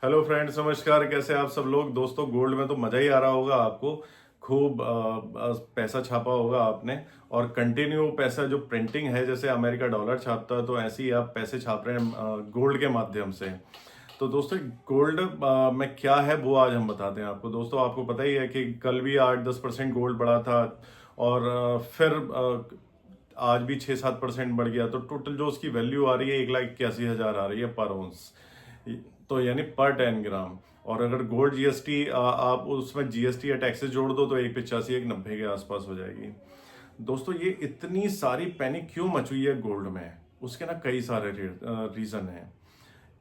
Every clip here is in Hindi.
हेलो फ्रेंड्स, नमस्कार। कैसे आप सब लोग? दोस्तों, गोल्ड में तो मजा ही आ रहा होगा आपको। खूब पैसा छापा होगा आपने। और कंटिन्यू पैसा जो प्रिंटिंग है, जैसे अमेरिका डॉलर छापता है, तो ऐसे ही आप पैसे छाप रहे हैं गोल्ड के माध्यम से। तो दोस्तों, गोल्ड में क्या है वो आज हम बताते हैं आपको। दोस्तों, आपको पता ही है कि कल भी 8-10% गोल्ड बढ़ा था। और फिर आज भी 6-7% बढ़ गया। तो टोटल जो उसकी वैल्यू आ रही है 1,81,000 आ रही है पर ऑन्स। तो यानी पर 10 ग्राम। और अगर गोल्ड जीएसटी आप उसमें जीएसटी या टैक्सेस जोड़ दो तो 1,85 1,90 के आसपास हो जाएगी। दोस्तों, ये इतनी सारी पैनिक क्यों मच हुई है गोल्ड में? उसके ना कई सारे रीजन हैं।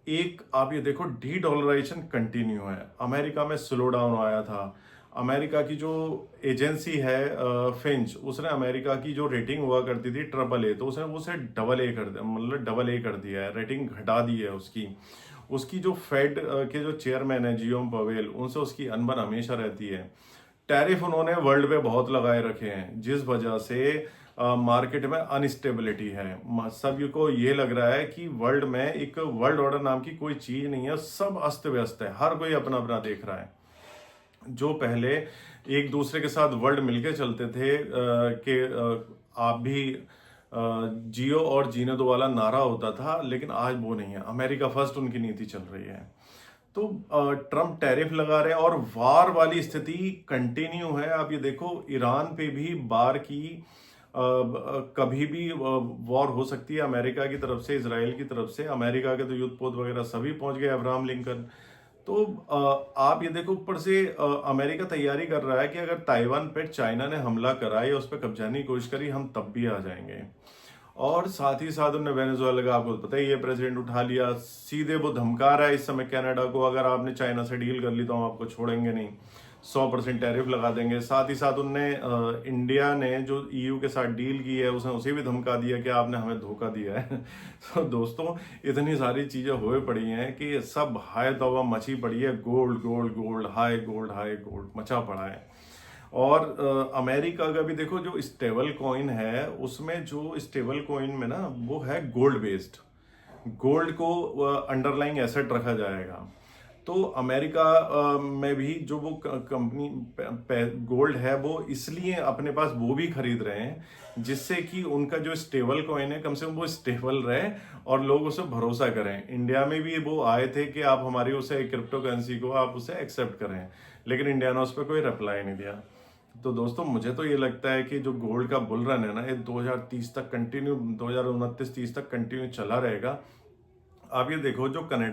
एक आप ये देखो, डी डॉलराइजेशन कंटिन्यू है। अमेरिका में स्लो डाउन आया था। अमेरिका की जो एजेंसी है फिंच, उसने अमेरिका की जो रेटिंग हुआ करती थी AAA, तो उसने उसे AA कर दिया, मतलब AA कर दिया है, रेटिंग घटा दी है उसकी। उसकी जो फेड के जो चेयरमैन है जियोम पवेल, उनसे उसकी अनबन हमेशा रहती है। टैरिफ उन्होंने वर्ल्ड पे बहुत लगाए रखे हैं, जिस वजह से मार्केट में अनस्टेबिलिटी है। सभी को ये लग रहा है कि वर्ल्ड में एक वर्ल्ड ऑर्डर नाम की कोई चीज नहीं है, सब अस्त व्यस्त है, हर कोई अपना अपना देख रहा है। जो पहले एक दूसरे के साथ वर्ल्ड मिलके चलते थे कि आप भी जियो और जीने दो वाला नारा होता था, लेकिन आज वो नहीं है। अमेरिका फर्स्ट उनकी नीति चल रही है। तो ट्रम्प टैरिफ लगा रहे हैं और वार वाली स्थिति कंटिन्यू है। आप ये देखो, ईरान पे भी बार की कभी भी वॉर हो सकती है, अमेरिका की तरफ से, इसराइल की तरफ से। अमेरिका के तो युद्धपोत वगैरह सभी पहुंच गए, अब्राहम लिंकन। तो आप ये देखो, ऊपर से अमेरिका तैयारी कर रहा है कि अगर ताइवान पे चाइना ने हमला करा या उस पर कब्जाने की कोशिश करी, हम तब भी आ जाएंगे। और साथ ही साथ उन्होंने वेनेजुएला का, आपको पता ही है, प्रेसिडेंट उठा लिया। सीधे वो धमका रहा है इस समय कनाडा को, अगर आपने चाइना से डील कर ली तो हम आपको छोड़ेंगे नहीं, 100% टैरिफ लगा देंगे। साथ ही साथ उनने इंडिया ने जो ईयू के साथ डील की है, उसने उसे भी धमका दिया कि आपने हमें धोखा दिया है। तो दोस्तों, इतनी सारी चीजें हुए पड़ी हैं कि सब हाय तौबा मची पड़ी है। Gold gold gold, high gold high gold मचा पड़ा है। और अमेरिका का भी देखो, जो स्टेबल कॉइन है उसमें, जो स्टेबल कॉइन में ना वो है गोल्ड बेस्ड। गोल्ड को अंडरलाइंग एसेट रखा जाएगा। तो अमेरिका में भी जो वो कंपनी गोल्ड है, वो इसलिए अपने पास वो भी खरीद रहे हैं जिससे कि उनका जो स्टेबल कॉइन है, कम से कम वो स्टेबल रहे और लोग उसे भरोसा करें। इंडिया में भी वो आए थे कि आप हमारी उसे क्रिप्टो करेंसी को आप उसे एक्सेप्ट करें, लेकिन इंडिया ने उस पर कोई रिप्लाई नहीं दिया। तो दोस्तों, मुझे तो ये लगता है कि जो गोल्ड का बुल रन है ना, ये 2030 तक कंटिन्यू, 2029-30 तक कंटिन्यू चला रहेगा। आप ये देखो, जो कनाडा